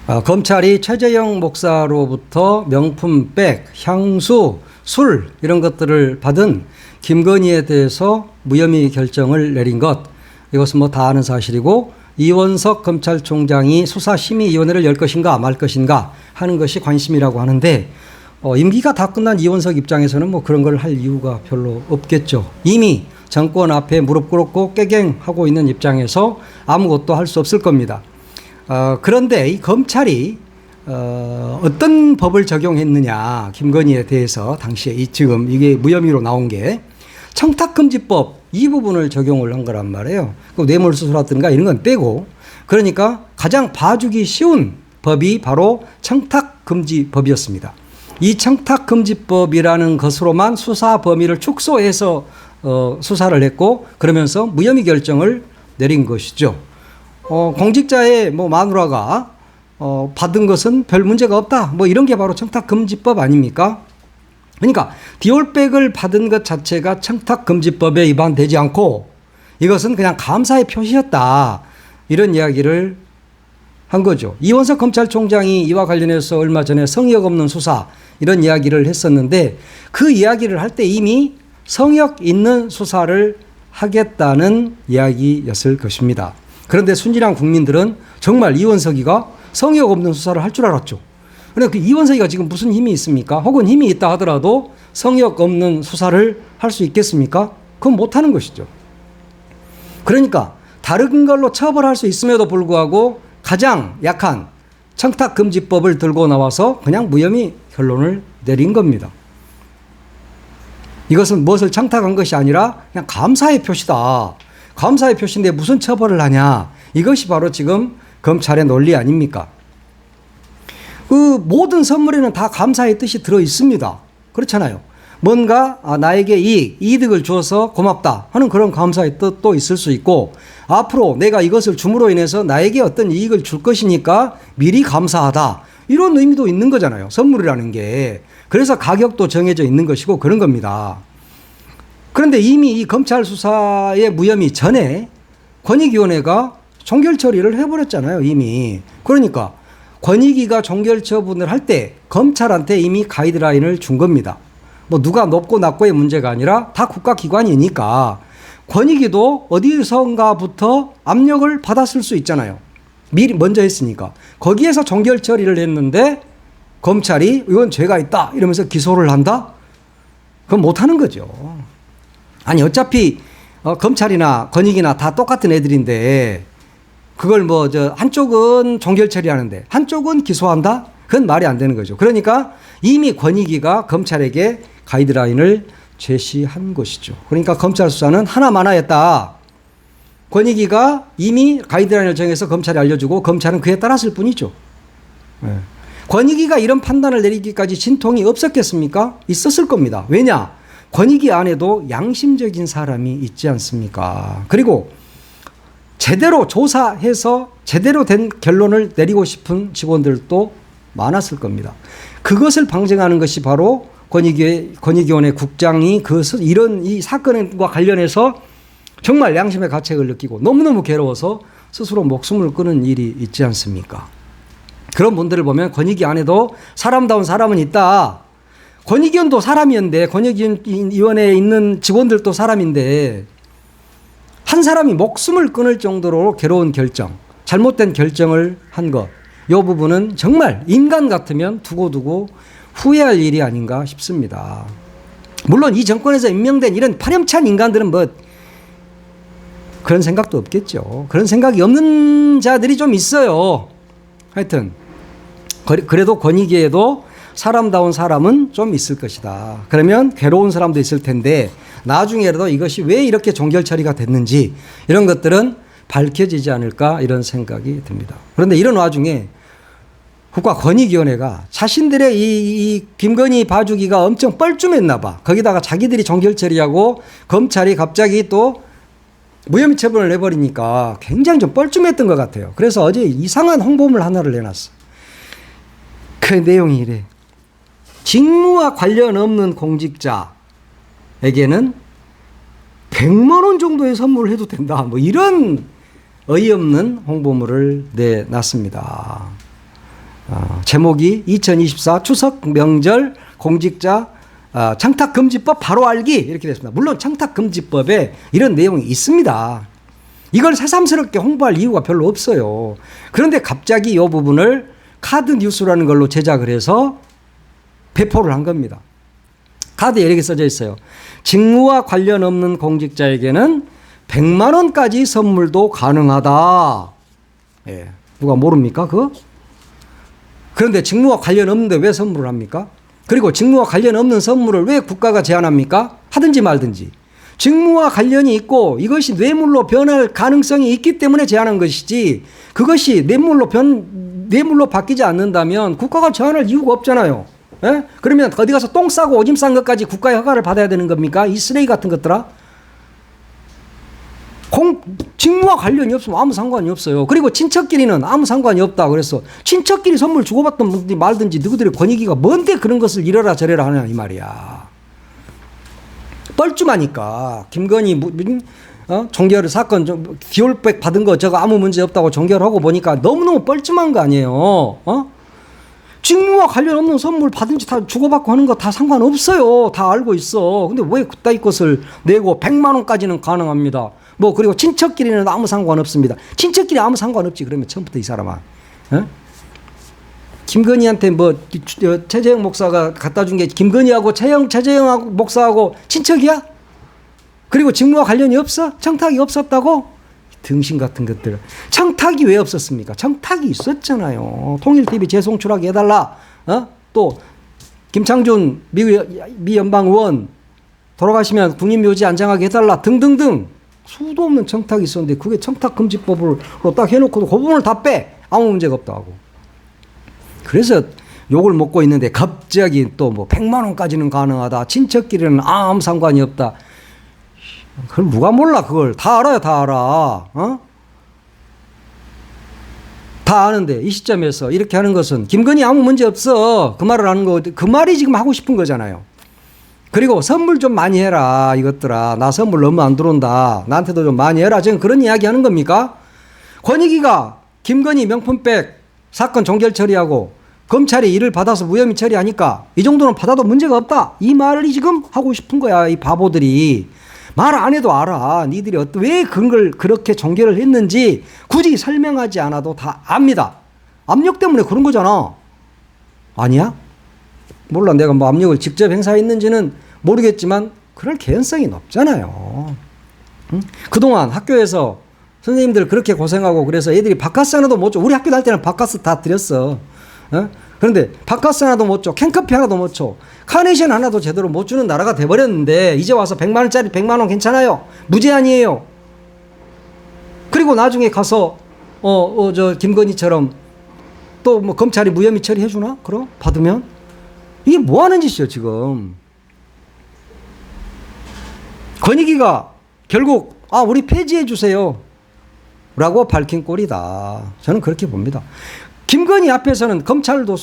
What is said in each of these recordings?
검찰이 최재형 목사로부터 명품 백, 향수, 술 이런 것들을 받은 김건희에 대해서 무혐의 결정을 내린 것, 이것은 뭐 다 아는 사실이고, 이원석 검찰총장이 수사심의위원회를 열 것인가 말 것인가 하는 것이 관심이라고 하는데, 임기가 다 끝난 이원석 입장에서는 뭐 그런 걸 할 이유가 별로 없겠죠. 이미 정권 앞에 무릎 꿇고 깨갱하고 있는 입장에서 아무것도 할 수 없을 겁니다. 그런데 이 검찰이 어떤 법을 적용했느냐, 김건희에 대해서 당시에 지금 이게 무혐의로 나온 게 청탁금지법 이 부분을 적용을 한 거란 말이에요. 그 뇌물수수라든가 이런 건 빼고, 그러니까 가장 봐주기 쉬운 법이 바로 청탁금지법이었습니다. 이 청탁금지법이라는 것으로만 수사 범위를 축소해서 수사를 했고, 그러면서 무혐의 결정을 내린 것이죠. 공직자의 뭐 마누라가 받은 것은 별 문제가 없다, 뭐 이런 게 바로 청탁금지법 아닙니까? 그러니까 디올백을 받은 것 자체가 청탁금지법에 위반되지 않고 이것은 그냥 감사의 표시였다, 이런 이야기를 한 거죠. 이원석 검찰총장이 이와 관련해서 얼마 전에 성역 없는 수사 이런 이야기를 했었는데, 그 이야기를 할 때 이미 성역 있는 수사를 하겠다는 이야기였을 것입니다. 그런데 순진한 국민들은 정말 이원석이가 성역 없는 수사를 할 줄 알았죠. 그런데 그 이원석이가 지금 무슨 힘이 있습니까? 혹은 힘이 있다 하더라도 성역 없는 수사를 할 수 있겠습니까? 그건 못하는 것이죠. 그러니까 다른 걸로 처벌할 수 있음에도 불구하고 가장 약한 청탁금지법을 들고 나와서 그냥 무혐의 결론을 내린 겁니다. 이것은 무엇을 청탁한 것이 아니라 그냥 감사의 표시다. 감사의 표시인데 무슨 처벌을 하냐. 이것이 바로 지금 검찰의 논리 아닙니까? 그 모든 선물에는 다 감사의 뜻이 들어 있습니다. 그렇잖아요. 뭔가 나에게 이득을 주어서 고맙다 하는 그런 감사의 뜻도 있을 수 있고, 앞으로 내가 이것을 줌으로 인해서 나에게 어떤 이익을 줄 것이니까 미리 감사하다, 이런 의미도 있는 거잖아요, 선물이라는 게. 그래서 가격도 정해져 있는 것이고 그런 겁니다. 그런데 이미 이 검찰 수사의 무혐의 전에 권익위원회가 종결 처리를 해버렸잖아요, 이미. 그러니까 권익위가 종결 처분을 할 때 검찰한테 이미 가이드라인을 준 겁니다. 뭐 누가 높고 낮고의 문제가 아니라 다 국가기관이니까 권익위도 어디선가부터 압력을 받았을 수 있잖아요. 미리 먼저 했으니까. 거기에서 종결 처리를 했는데 검찰이 이건 죄가 있다 이러면서 기소를 한다? 그건 못하는 거죠. 아니 어차피 검찰이나 권익위나 다 똑같은 애들인데 그걸 뭐 한쪽은 종결 처리하는데 한쪽은 기소한다? 그건 말이 안 되는 거죠. 그러니까 이미 권익위가 검찰에게 가이드라인을 제시한 것이죠. 그러니까 검찰 수사는 하나만하였다. 권익위가 이미 가이드라인을 정해서 검찰에 알려주고 검찰은 그에 따랐을 뿐이죠. 네. 권익위가 이런 판단을 내리기까지 진통이 없었겠습니까? 있었을 겁니다. 왜냐? 권익위 안에도 양심적인 사람이 있지 않습니까? 그리고 제대로 조사해서 제대로 된 결론을 내리고 싶은 직원들도 많았을 겁니다. 그것을 방증하는 것이 바로 권익위원회 국장이 이런 이 사건과 관련해서 정말 양심의 가책을 느끼고 너무너무 괴로워서 스스로 목숨을 끊은 일이 있지 않습니까? 그런 분들을 보면 권익위 안에도 사람다운 사람은 있다. 권익위원도 사람이었는데, 권익위원회에 있는 직원들도 사람인데, 한 사람이 목숨을 끊을 정도로 괴로운 결정, 잘못된 결정을 한 것, 이 부분은 정말 인간 같으면 두고두고 후회할 일이 아닌가 싶습니다. 물론 이 정권에서 임명된 이런 파렴치한 인간들은 뭐 그런 생각도 없겠죠. 그런 생각이 없는 자들이 좀 있어요. 하여튼 그래도 권익위에도 사람다운 사람은 좀 있을 것이다. 그러면 괴로운 사람도 있을 텐데 나중에라도 이것이 왜 이렇게 종결 처리가 됐는지 이런 것들은 밝혀지지 않을까, 이런 생각이 듭니다. 그런데 이런 와중에 국가권익위원회가 자신들의 이 김건희 봐주기가 엄청 뻘쭘했나 봐. 거기다가 자기들이 종결 처리하고 검찰이 갑자기 또 무혐의 처분을 해버리니까 굉장히 좀 뻘쭘했던 것 같아요. 그래서 어제 이상한 홍보물 하나를 내놨어. 그 내용이 이래. 직무와 관련 없는 공직자에게는 100만 원 정도의 선물을 해도 된다. 뭐 이런 어이없는 홍보물을 내놨습니다. 제목이 2024 추석 명절 공직자 청탁금지법 바로 알기 이렇게 됐습니다. 물론 청탁금지법에 이런 내용이 있습니다. 이걸 새삼스럽게 홍보할 이유가 별로 없어요. 그런데 갑자기 이 부분을 카드 뉴스라는 걸로 제작을 해서 배포를 한 겁니다. 카드에 이렇게 써져 있어요. 직무와 관련 없는 공직자에게는 100만 원까지 선물도 가능하다. 예. 누가 모릅니까? 그거? 그런데 직무와 관련 없는데 왜 선물을 합니까? 그리고 직무와 관련 없는 선물을 왜 국가가 제한합니까? 하든지 말든지. 직무와 관련이 있고 이것이 뇌물로 변할 가능성이 있기 때문에 제한한 것이지 그것이 뇌물로 바뀌지 않는다면 국가가 제한할 이유가 없잖아요. 예? 그러면 어디 가서 똥 싸고 오줌 싼 것까지 국가의 허가를 받아야 되는 겁니까? 이 쓰레기 같은 것들아. 직무와 관련이 없으면 아무 상관이 없어요. 그리고 친척끼리는 아무 상관이 없다 그랬어. 친척끼리 선물 주고받든 말든지 누구들의 권익위가 뭔데 그런 것을 이래라 저래라 하냐 이 말이야. 뻘쭘하니까 김건희 종결 사건 기올백 받은 거 저거 아무 문제 없다고 종결하고 보니까 너무너무 뻘쭘한 거 아니에요. 직무와 관련 없는 선물 받은지 다 주고받고 하는 거 다 상관없어요. 다 알고 있어. 근데 왜 그따위 것을 내고 100만 원까지는 가능합니다. 그리고 친척끼리는 아무 상관없습니다. 친척끼리 아무 상관없지. 그러면 처음부터 이 사람아. 김건희한테 최재형 목사가 갖다 준 게 김건희하고 최재형 목사하고 친척이야? 그리고 직무와 관련이 없어? 청탁이 없었다고? 등신 같은 것들. 청탁이 왜 없었습니까? 청탁이 있었잖아요. 통일TV 재송출하게 해달라. 또 김창준 미 연방의원 돌아가시면 국립묘지 안장하게 해달라 등등등 수도 없는 청탁이 있었는데 그게 청탁금지법으로 딱 해놓고도 그 부분을 다 빼. 아무 문제가 없다 하고. 그래서 욕을 먹고 있는데 갑자기 또 100만 원까지는 가능하다. 친척끼리는 아무 상관이 없다. 그걸 누가 몰라 그걸. 다 알아요. 다 알아. 다 아는데 이 시점에서 이렇게 하는 것은 김건희 아무 문제 없어. 그 말을 하는 거. 그 말이 지금 하고 싶은 거잖아요. 그리고 선물 좀 많이 해라 이것들아. 나 선물 너무 안 들어온다. 나한테도 좀 많이 해라. 지금 그런 이야기 하는 겁니까? 권익위가 김건희 명품백 사건 종결 처리하고 검찰이 이를 받아서 무혐의 처리하니까 이 정도는 받아도 문제가 없다. 이 말을 지금 하고 싶은 거야. 이 바보들이. 말 안 해도 알아. 니들이 왜 그걸 그렇게 종결을 했는지 굳이 설명하지 않아도 다 압니다. 압력 때문에 그런 거잖아. 아니야? 몰라. 내가 압력을 직접 행사했는지는 모르겠지만 그럴 개연성이 높잖아요. 응? 그동안 학교에서 선생님들 그렇게 고생하고 그래서 애들이 바카스 하나도 못 줘. 우리 학교 다닐 때는 바카스 다 드렸어. 그런데 바카스 하나도 못 줘. 캔커피 하나도 못 줘. 카네이션 하나도 제대로 못 주는 나라가 돼버렸는데 이제 와서 100만 원짜리 100만 원 괜찮아요. 무제한이에요. 그리고 나중에 가서 김건희처럼 또 검찰이 무혐의 처리해 주나? 그럼 받으면 이게 뭐 하는 짓이에요 지금. 권익위가 결국 우리 폐지해 주세요 라고 밝힌 꼴이다. 저는 그렇게 봅니다. 김건희 앞에서는 검찰도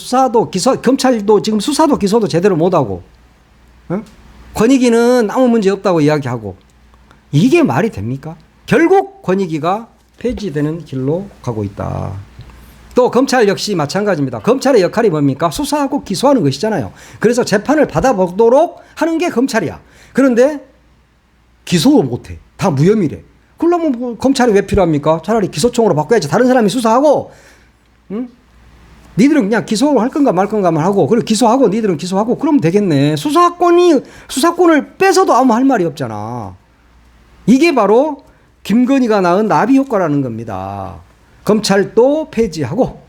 검찰도 지금 수사도 기소도 제대로 못하고 권익위는 아무 문제 없다고 이야기하고 이게 말이 됩니까? 결국 권익위가 폐지되는 길로 가고 있다. 또 검찰 역시 마찬가지입니다. 검찰의 역할이 뭡니까? 수사하고 기소하는 것이잖아요. 그래서 재판을 받아보도록 하는 게 검찰이야. 그런데 기소를 못해. 다 무혐의래. 그러면 검찰이 왜 필요합니까? 차라리 기소청으로 바꿔야지. 다른 사람이 수사하고 니들은 그냥 기소를 할 건가 말 건가만 하고 그리고 기소하고 니들은 기소하고 그러면 되겠네. 수사권을 뺏어도 아무 할 말이 없잖아. 이게 바로 김건희가 낳은 나비 효과라는 겁니다. 검찰도 폐지하고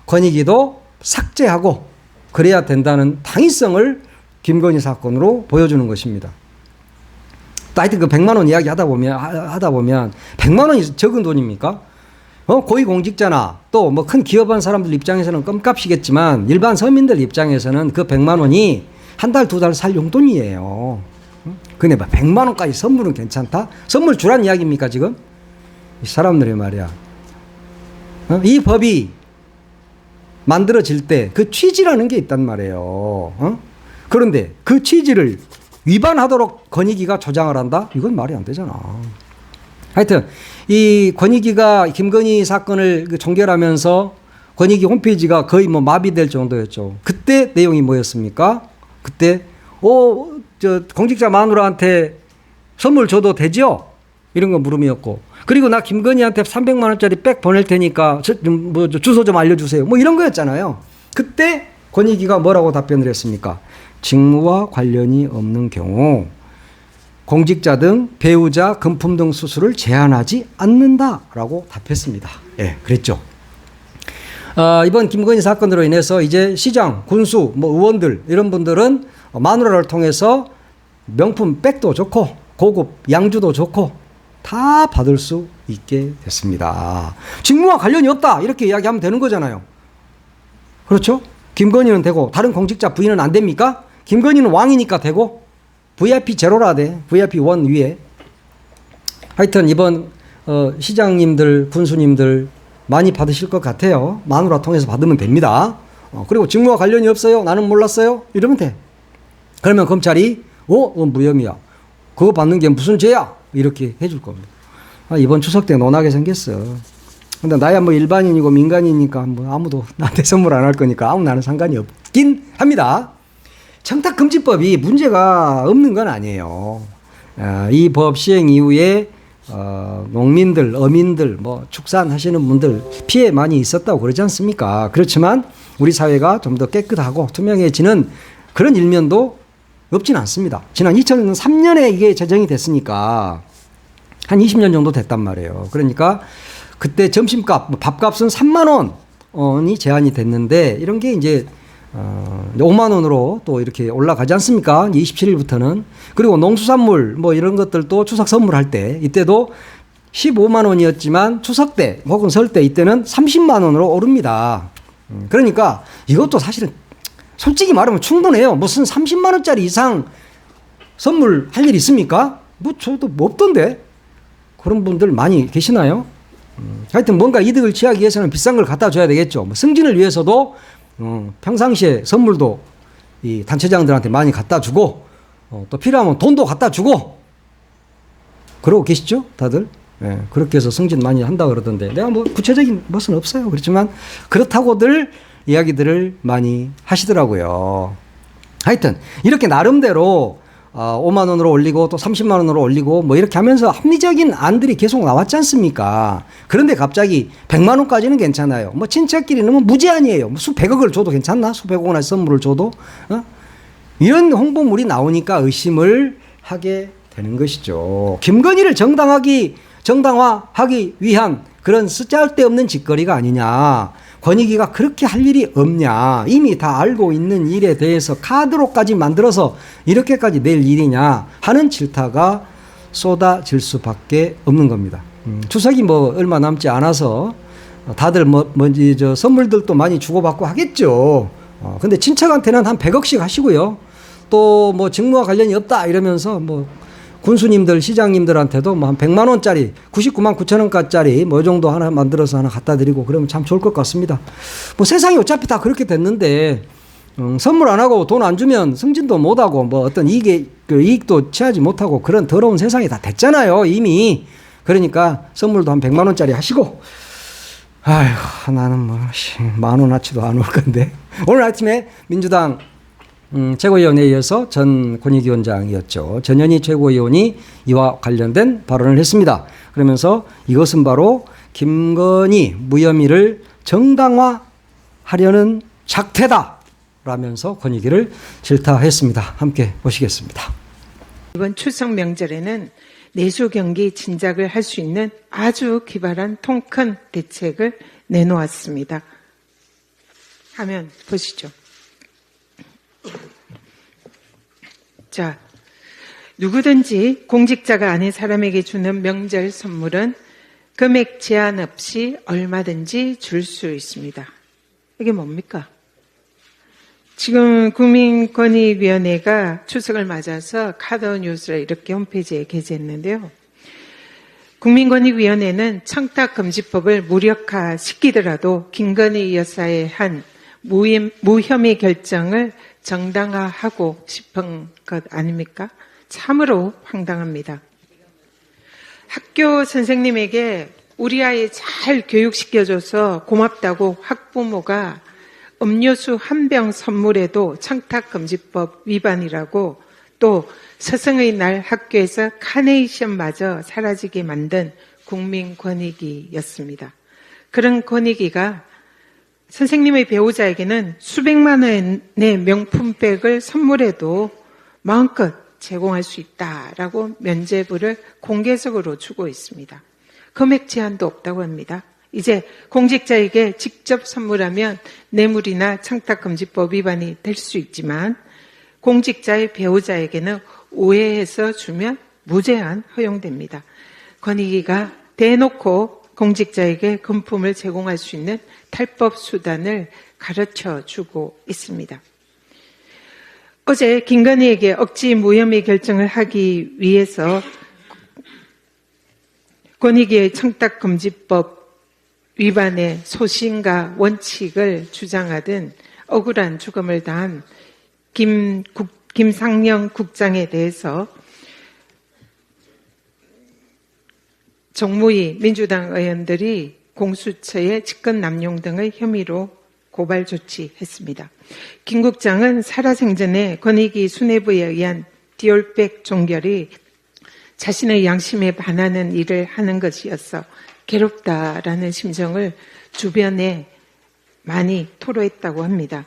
권익위도 삭제하고 그래야 된다는 당위성을 김건희 사건으로 보여주는 것입니다. 또 하여튼 그 100만 원 이야기 하다 보면 100만 원이 적은 돈입니까? 고위공직자나 또 큰 기업한 사람들 입장에서는 껌값이겠지만 일반 서민들 입장에서는 그 100만 원이 한 달, 두 달 살 용돈이에요. 근데 100만 원까지 선물은 괜찮다? 선물 주란 이야기입니까 지금? 이 사람들이 말이야. 이 법이 만들어질 때 그 취지라는 게 있단 말이에요. 그런데 그 취지를 위반하도록 권익위가 조장을 한다? 이건 말이 안 되잖아. 하여튼 이 권익위가 김건희 사건을 종결하면서 권익위 홈페이지가 거의 뭐 마비될 정도였죠. 그때 내용이 뭐였습니까? 그때 공직자 마누라한테 선물 줘도 되죠? 이런 거 물음이었고, 그리고 나 김건희한테 300만 원짜리 백 보낼 테니까 주소 좀 알려주세요. 뭐 이런 거였잖아요. 그때 권익위가 뭐라고 답변을 했습니까? 직무와 관련이 없는 경우 공직자 등 배우자 금품 등 수수를 제한하지 않는다라고 답했습니다. 예, 그랬죠. 이번 김건희 사건으로 인해서 이제 시장, 군수, 의원들 이런 분들은 마누라를 통해서 명품 백도 좋고 고급 양주도 좋고 다 받을 수 있게 됐습니다. 직무와 관련이 없다 이렇게 이야기하면 되는 거잖아요. 그렇죠? 김건희는 되고 다른 공직자 부인은 안 됩니까? 김건희는 왕이니까 되고 VIP 제로라 돼. VIP 1 위에. 하여튼 이번 시장님들, 군수님들 많이 받으실 것 같아요. 마누라 통해서 받으면 됩니다. 그리고 직무와 관련이 없어요. 나는 몰랐어요. 이러면 돼. 그러면 검찰이 무혐의야. 그거 받는 게 무슨 죄야? 이렇게 해줄 겁니다. 이번 추석 때 논하게 생겼어. 근데 나야 뭐 일반인이고 민간인이니까 뭐 아무도 나한테 선물 안 할 거니까 아무 나는 상관이 없긴 합니다. 청탁금지법이 문제가 없는 건 아니에요. 이 법 시행 이후에 농민들, 어민들, 축산하시는 분들 피해 많이 있었다고 그러지 않습니까? 그렇지만 우리 사회가 좀 더 깨끗하고 투명해지는 그런 일면도 없진 않습니다. 지난 2003년에 이게 제정이 됐으니까 한 20년 정도 됐단 말이에요. 그러니까 그때 점심값, 밥값은 3만 원이 제한이 됐는데 이런 게 이제 5만 원으로 또 이렇게 올라가지 않습니까? 27일부터는. 그리고 농수산물 이런 것들도 추석 선물할 때 이때도 15만 원이었지만 추석 때 혹은 설 때 이때는 30만 원으로 오릅니다. 그러니까 이것도 사실은 솔직히 말하면 충분해요. 무슨 30만 원짜리 이상 선물할 일 있습니까? 저도 없던데. 그런 분들 많이 계시나요? 하여튼 뭔가 이득을 취하기 위해서는 비싼 걸 갖다 줘야 되겠죠. 승진을 위해서도 평상시에 선물도 이 단체장들한테 많이 갖다 주고 또 필요하면 돈도 갖다 주고 그러고 계시죠? 다들? 예, 그렇게 해서 승진 많이 한다 그러던데 내가 구체적인 것은 없어요. 그렇지만 그렇다고들 이야기들을 많이 하시더라고요. 하여튼 이렇게 나름대로 5만 원으로 올리고 또 30만 원으로 올리고 이렇게 하면서 합리적인 안들이 계속 나왔지 않습니까? 그런데 갑자기 100만 원까지는 괜찮아요. 친척끼리는 무제한이에요. 수백억을 줘도 괜찮나? 수백억 원의 선물을 줘도? 이런 홍보물이 나오니까 의심을 하게 되는 것이죠. 김건희를 정당화하기 위한 그런 쓰잘데없는 짓거리가 아니냐. 권익위가 그렇게 할 일이 없냐. 이미 다 알고 있는 일에 대해서 카드로까지 만들어서 이렇게까지 낼 일이냐 하는 질타가 쏟아질 수밖에 없는 겁니다. 추석이 얼마 남지 않아서 다들 선물들도 많이 주고받고 하겠죠. 근데 친척한테는 한 100억씩 하시고요. 또 직무와 관련이 없다 이러면서 군수님들, 시장님들한테도 한 100만 원짜리, 99만 9천 원짜리 이 정도 하나 만들어서 하나 갖다 드리고 그러면 참 좋을 것 같습니다. 세상이 어차피 다 그렇게 됐는데 선물 안 하고 돈 안 주면 승진도 못 하고 어떤 이익도 취하지 못하고 그런 더러운 세상이 다 됐잖아요, 이미. 그러니까 선물도 한 100만 원짜리 하시고 아이고 나는 10,000원어치도 안 올 건데. 오늘 아침에 민주당 최고위원에 이어서 전 권익위원장이었죠. 전현희 최고위원이 이와 관련된 발언을 했습니다. 그러면서 이것은 바로 김건희 무혐의를 정당화하려는 작태다 라면서 권익위를 질타했습니다. 함께 보시겠습니다. 이번 추석 명절에는 내수 경기 진작을 할 수 있는 아주 기발한 통큰 대책을 내놓았습니다. 화면 보시죠. 자, 누구든지 공직자가 아닌 사람에게 주는 명절 선물은 금액 제한 없이 얼마든지 줄 수 있습니다. 이게 뭡니까? 지금 국민권익위원회가 추석을 맞아서 카더뉴스를 이렇게 홈페이지에 게재했는데요. 국민권익위원회는 청탁금지법을 무력화시키더라도 김건희 여사의 한 무혐의 결정을 정당화하고 싶은 것 아닙니까? 참으로 황당합니다. 학교 선생님에게 우리 아이 잘 교육시켜줘서 고맙다고 학부모가 음료수 한 병 선물에도 청탁금지법 위반이라고, 또 스승의 날 학교에서 카네이션마저 사라지게 만든 국민권익위였습니다. 그런 권익위가 선생님의 배우자에게는 수백만 원의 명품백을 선물해도 마음껏 제공할 수 있다라고 면죄부를 공개적으로 주고 있습니다. 금액 제한도 없다고 합니다. 이제 공직자에게 직접 선물하면 뇌물이나 청탁금지법 위반이 될 수 있지만 공직자의 배우자에게는 오해해서 주면 무제한 허용됩니다. 권익위가 대놓고 공직자에게 금품을 제공할 수 있는 탈법 수단을 가르쳐 주고 있습니다. 어제 김건희에게 억지 무혐의 결정을 하기 위해서 권익위의 청탁금지법 위반의 소신과 원칙을 주장하던 억울한 죽음을 당한 김상영 국장에 대해서 정무위 민주당 의원들이 공수처에 직권 남용 등의 혐의로 고발 조치했습니다. 김 국장은 살아생전에 권익위 수뇌부에 의한 디올백 종결이 자신의 양심에 반하는 일을 하는 것이었어 괴롭다라는 심정을 주변에 많이 토로했다고 합니다.